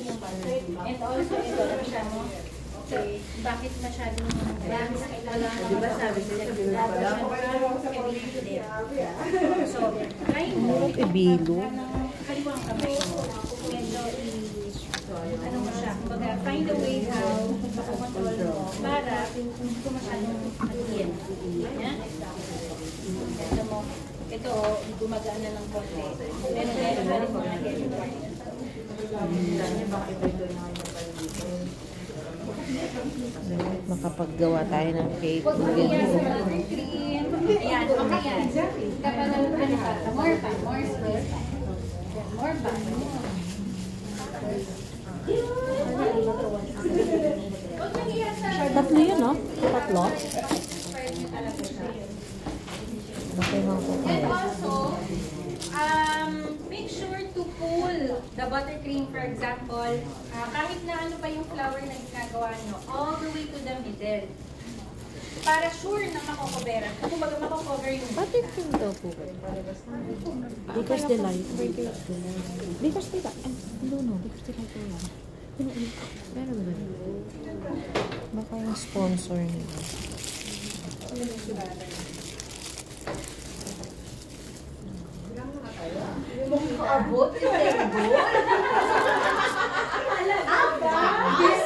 And also, ito siya mo. Okay, bakit masyadong wala na diba sabi sila so, try mo ibilo kaliwang kamay mo medyo ano mo siya kumbaga find a way how makakontrol mo para hindi ko masyadong agyan ito mo ito gumagaan na ng konti meron mo na bakit ito na makapaggawa tayo ng cake. Ayan, okay yan. Kapag more pa. Tatlo yun, no? Tatlo? And also, make sure to pull the buttercream, for example, kahit na ano pa yung flour na ginagawa nyo, all the way to the middle. Para sure na makokobera. Kung baga makocover yung buttercream daw po. Baker's Delight. Baker's Delight. No. Baker's Delight po yan. Meron ba yun? Baka yung sponsor nila. Abot yung table.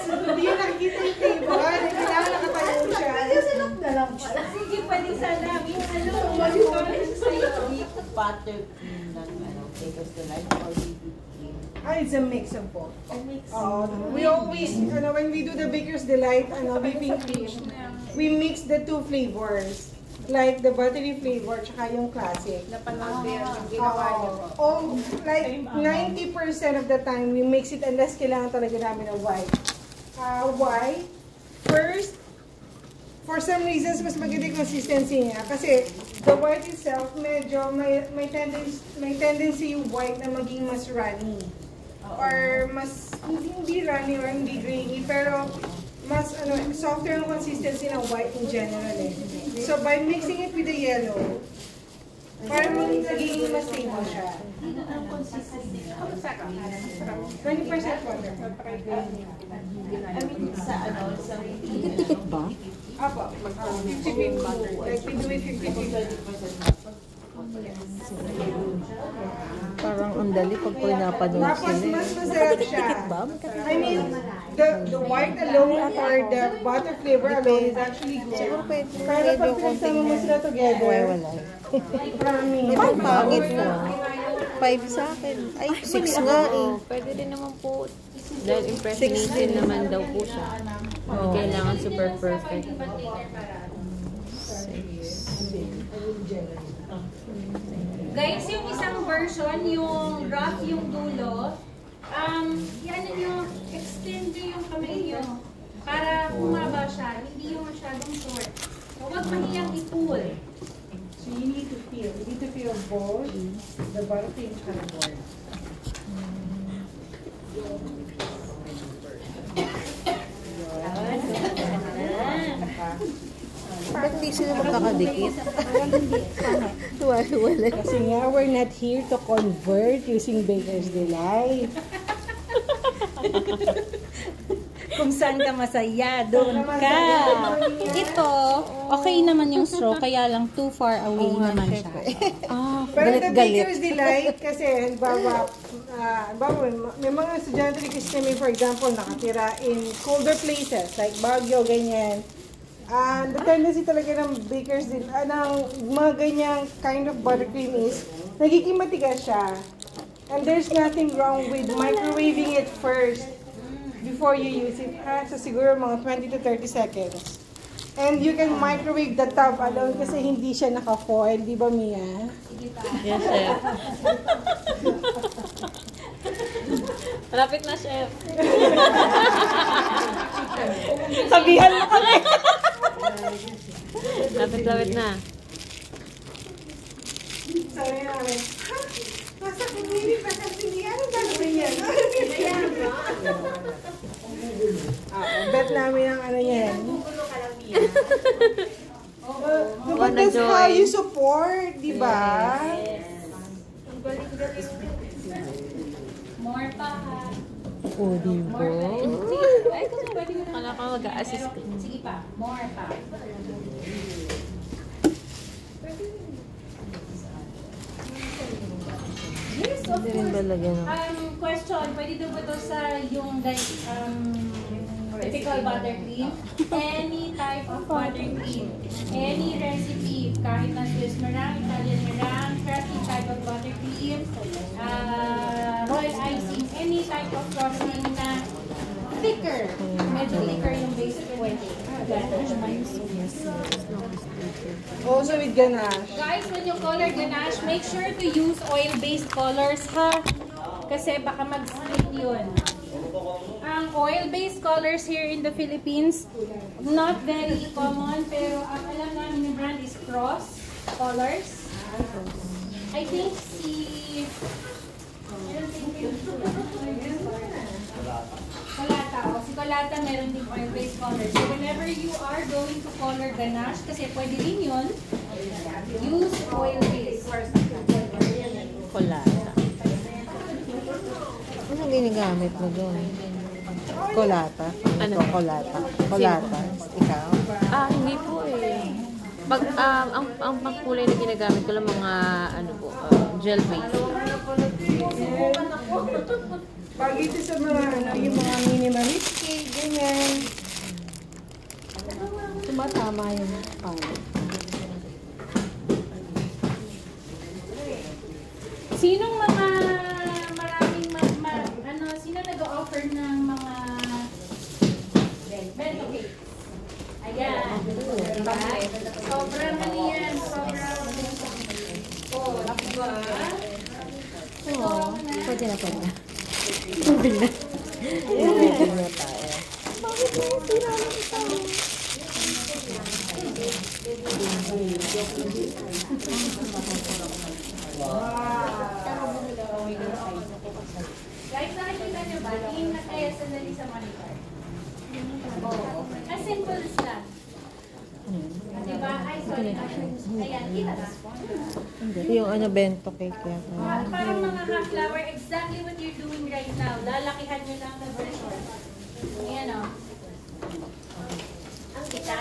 Hindi yung nakikita yung table. Kailangan nakatayo siya. Sige, pwede sana. Buttercream ng Baker's Delight or It's a mix of both. We always, when we do the Baker's Delight, whipping cream, we mix the two flavors. Like the buttery flavor, tsaka yung classic. Like 90% of the time, we mix it unless kailangan talaga namin ng white. Why? First, for some reasons, mas maganda yung consistency niya. Kasi the white itself, medyo may tendency yung white na maging mas runny. Or mas, hindi runny or hindi grainy, pero mas softer yung consistency ng white in general eh. So by mixing it with the yellow, parang nagiging mas stable siya. 20% water. Tikit ba? Apo, 50-50. Like we do it 50-50. Parang ang dali pag pinapanood Tapos sila. mas masarap siya. I mean, the white alone or the butter flavor alone is actually good. Pero pag pinagsama mo sila together, Wala. promise. Ang pangit mo. 5 sa akin. Ay, 6 nga eh. Pwede din naman po. Dahil impressionation naman daw po siya. Hindi kailangan super perfect. Guys, yung isang version, yung rough yung dulo, yan nyo, extend nyo yung kamay nyo para humaba siya, hindi yung masyadong short. So, huwag mahiyang i-pull. So you need to feel. You need to feel both the buttercream and the board. Ba't hindi sila magkakadikit? Wala. Kasi nga, we're not here to convert using Baker's Delight. Kung saan ka masaya, doon ka. Ito, okay naman yung straw, kaya lang too far away naman siya. Pero the Baker's Delight, kasi, halimbawa, may mga estudyante rin kasi kami, for example, nakatira in colder places, like Baguio, ganyan. The tendency talaga ng Baker's Delight, ng mga ganyang kind of buttercream is, nagiging matigas siya. And there's nothing wrong with microwaving it first before you use it. So siguro mga 20 to 30 seconds. And you can microwave the tub alone kasi hindi siya naka-foil, di ba Mia? Yes, chef. Malapit na, chef. Sabihan mo kami! Lapit-lapit na. Sabi namin, ha? Nasa kumili pa sa hindi. Anong gagawin yan? Bet namin ang ano yan. But that's how you support, di ba? More pa ha. O, diba? Ay, kung pwede mo na. Kala ka mag-a-assist ka. Sige pa, more pa. Yes, of Hindi rin course. ba lagyan ng... Question, pwede daw ba ito sa yung typical buttercream? Any type of buttercream, any recipe, kahit na Swiss meringue, Italian meringue, crusty type of buttercream, royal icing, any type of frosting na thicker, medyo thicker yung base pwede. Also with ganache. Guys, when you color ganache, make sure to use oil-based colors, ha? Kasi baka mag-split yun. Ang oil-based colors here in the Philippines, not very common, pero ang alam namin yung brand is Cross Colors. I think Colata. O, si Colata meron din oil-based colors. So, whenever you are going to color ganache, kasi pwede rin yun, use oil-based. Kolata. Anong ginagamit mo doon? Kolata? Ano? Kolata. Kolata. Ikaw? Hindi po eh. Pag, ang pangkulay na ginagamit ko lang mga, ano po, gel base. Pag ito sa mga, yung mga minimalist cake, ganyan. Tumatama yung pala. Sinong mga maraming sino nag-offer ng mga bento cake? Ayan. Diba? Sobrang ano yan, sobrang diba? Oo. Pwede na, pwede na. Pwede na. Pwede na tayo. Bakit na yung sira lang ito? Guys, nakikita nyo ba? Tingin na kayo sandali sa monitor. As simple as that. Diba? Ay, sorry. Ayan, kita na. Yung ano, bento cake yata. Parang mga half-flower, exactly what you're doing right now. Lalakihan nyo lang the version. Ayan o. Ang kita.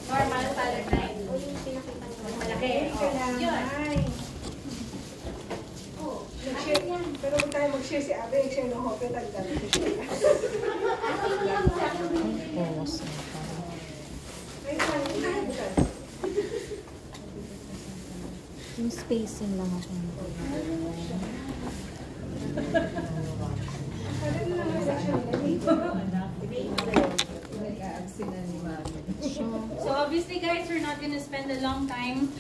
Normal color line. Malaki. Yun. Pero kung tayo mag-share si Abe, share ng hope, tagdan. Pongos na parang. Yung spacing lang ako. So obviously guys, we're not gonna spend a long time